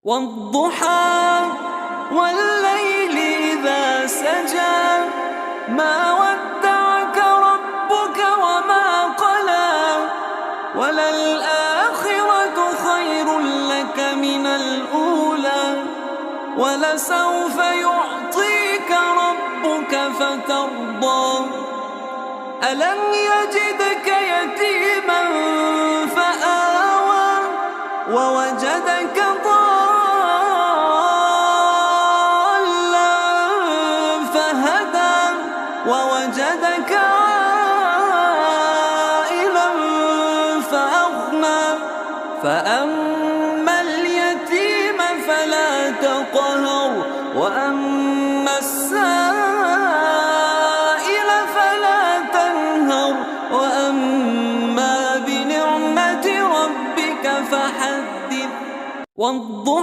والضحى والليل إذا سجى ما ودعك ربك وما قلى وللآخرة خير لك من الأولى ولسوف يعطيك ربك فترضى ألم يجدك يتيما فآوى ووجدك ضالا فهدى ووجدك عائلا فأغنى فأما اليتيم فلا تقهر وأما السائل فلا تنهر وأما بنعمة ربك فحدث. والضحى